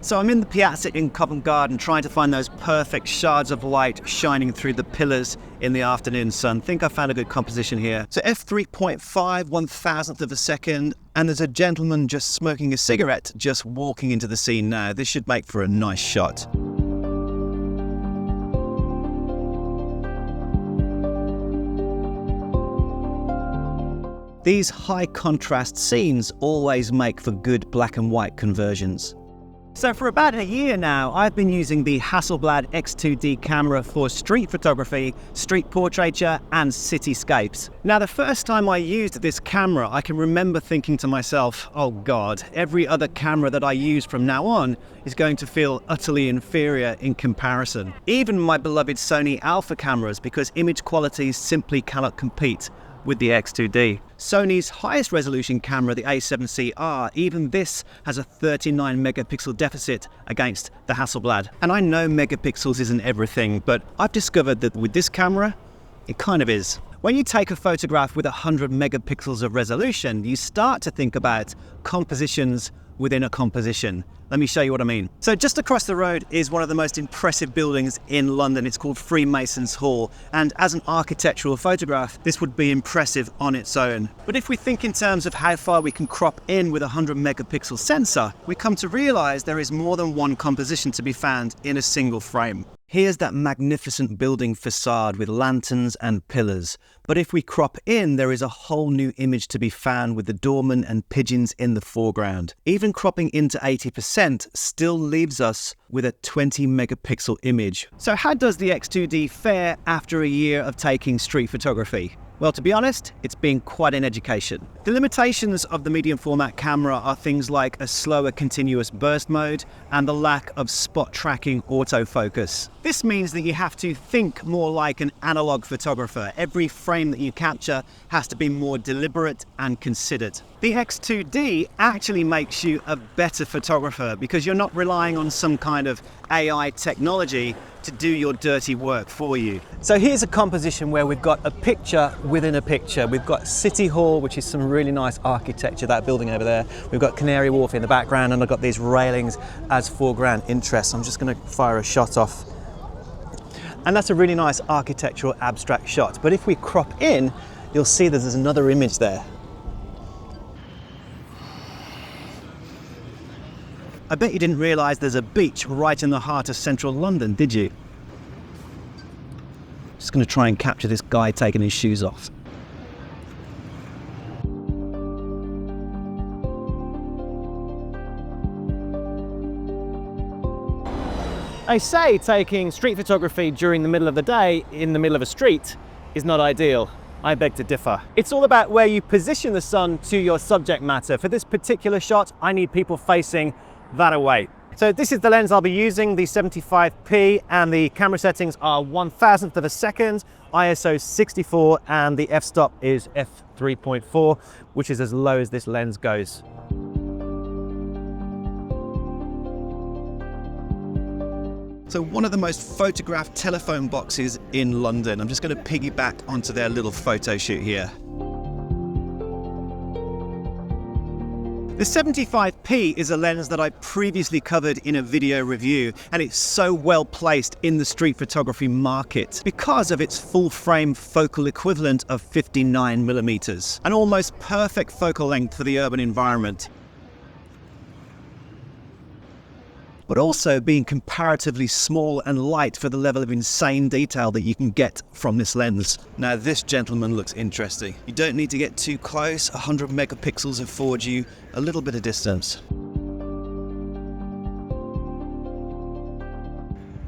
So I'm in the piazza in Covent Garden trying to find those perfect shards of light shining through the pillars in the afternoon sun. Think I found a good composition here. So f3.5, 1,000th of a second, and there's a gentleman just smoking a cigarette just walking into the scene now. This should make for a nice shot. These high contrast scenes always make for good black and white conversions. So for about a year now, I've been using the Hasselblad X2D camera for street photography, street portraiture, and cityscapes. Now, the first time I used this camera, I can remember thinking to myself, oh God, every other camera that I use from now on is going to feel utterly inferior in comparison. Even my beloved Sony Alpha cameras, because image quality simply cannot compete with the X2D. Sony's highest resolution camera, the A7CR, even this has a 39 megapixel deficit against the Hasselblad. And I know megapixels isn't everything, but I've discovered that with this camera, it kind of is. When you take a photograph with 100 megapixels of resolution, you start to think about compositions within a composition. Let me show you what I mean. So just across the road is one of the most impressive buildings in London. It's called Freemasons Hall. And as an architectural photograph, this would be impressive on its own. But if we think in terms of how far we can crop in with a 100 megapixel sensor, we come to realize there is more than one composition to be found in a single frame. Here's that magnificent building facade with lanterns and pillars. But if we crop in, there is a whole new image to be found with the doorman and pigeons in the foreground. Even cropping into 80% still leaves us with a 20 megapixel image. So how does the X2D fare after a year of taking street photography? Well, to be honest, it's been quite an education. The limitations of the medium format camera are things like a slower continuous burst mode and the lack of spot tracking autofocus. This means that you have to think more like an analog photographer. Every frame that you capture has to be more deliberate and considered. The X2D actually makes you a better photographer because you're not relying on some kind of AI technology to do your dirty work for you. So here's a composition where we've got a picture within a picture. We've got City Hall, which is some really nice architecture, that building over there. We've got Canary Wharf in the background, and I've got these railings as foreground interest. I'm just gonna fire a shot off. And that's a really nice architectural abstract shot. But if we crop in, you'll see that there's another image there. I bet you didn't realise there's a beach right in the heart of central London, did you? Just going to try and capture this guy taking his shoes off. They say taking street photography during the middle of the day in the middle of a street is not ideal. I beg to differ. It's all about where you position the sun to your subject matter. For this particular shot, I need people facing that away. So this is the lens I'll be using, the 75p, and the camera settings are 1,000th of a second, ISO 64, and the f-stop is f3.4, which is as low as this lens goes. So one of the most photographed telephone boxes in London. I'm just going to piggyback onto their little photo shoot here. The 75p is a lens that I previously covered in a video review, and it's so well placed in the street photography market because of its full frame focal equivalent of 59mm, an almost perfect focal length for the urban environment, but also being comparatively small and light for the level of insane detail that you can get from this lens. Now this gentleman looks interesting. You don't need to get too close. 100 megapixels affords you a little bit of distance.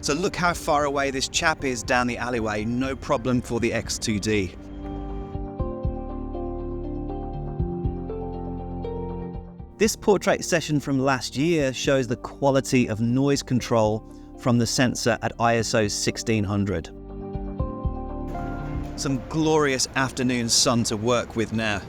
So look how far away this chap is down the alleyway. No problem for the X2D. This portrait session from last year shows the quality of noise control from the sensor at ISO 1600. Some glorious afternoon sun to work with now.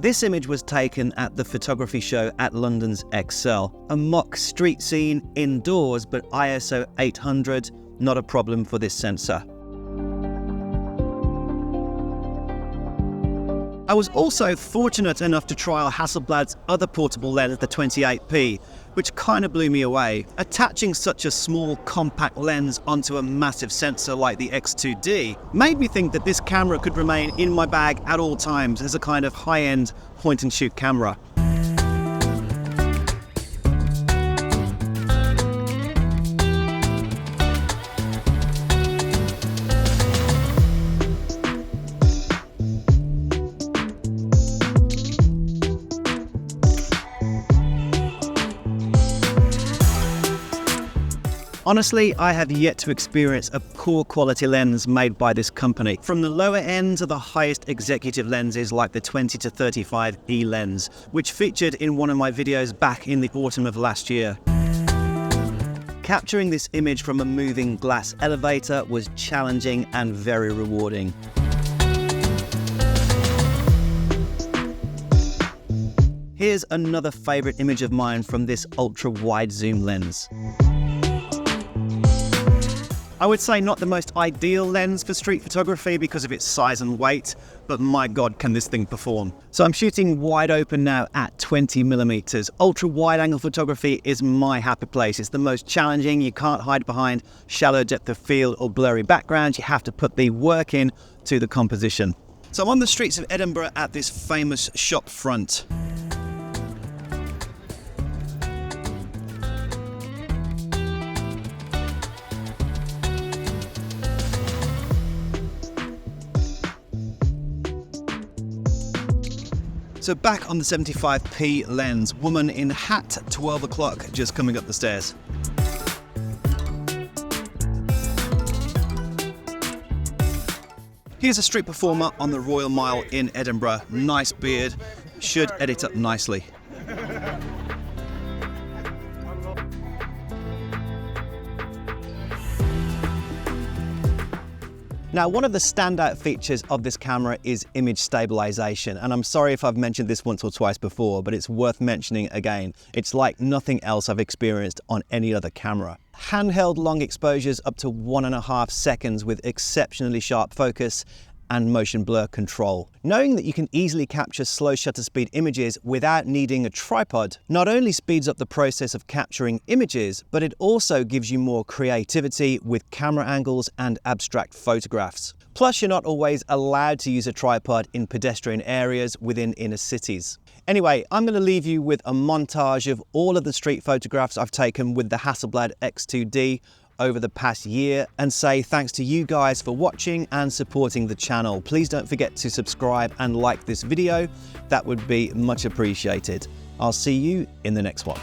This image was taken at the photography show at London's Excel. A mock street scene indoors, but ISO 800, not a problem for this sensor. I was also fortunate enough to trial Hasselblad's other portable lens, the 28p, which kind of blew me away. Attaching such a small, compact lens onto a massive sensor like the X2D made me think that this camera could remain in my bag at all times as a kind of high-end point-and-shoot camera. Honestly, I have yet to experience a poor quality lens made by this company. From the lower end to the highest executive lenses like the 20-35E lens, which featured in one of my videos back in the autumn of last year. Capturing this image from a moving glass elevator was challenging and very rewarding. Here's another favorite image of mine from this ultra wide zoom lens. I would say not the most ideal lens for street photography because of its size and weight, but my God, can this thing perform. So I'm shooting wide open now at 20mm. Ultra wide angle photography is my happy place. It's the most challenging. You can't hide behind shallow depth of field or blurry backgrounds. You have to put the work in to the composition. So I'm on the streets of Edinburgh at this famous shop front. So back on the 75p lens, woman in hat, 12 o'clock, just coming up the stairs. Here's a street performer on the Royal Mile in Edinburgh. Nice beard, should edit up nicely. Now, one of the standout features of this camera is image stabilization, and I'm sorry if I've mentioned this once or twice before, but it's worth mentioning again. It's like nothing else I've experienced on any other camera. Handheld long exposures up to 1.5 seconds with exceptionally sharp focus and motion blur control. Knowing that you can easily capture slow shutter speed images without needing a tripod not only speeds up the process of capturing images, but it also gives you more creativity with camera angles and abstract photographs. Plus, you're not always allowed to use a tripod in pedestrian areas within inner cities. Anyway, I'm going to leave you with a montage of all of the street photographs I've taken with the Hasselblad X2D over the past year and say thanks to you guys for watching and supporting the channel. Please don't forget to subscribe and like this video. That would be much appreciated. I'll see you in the next one.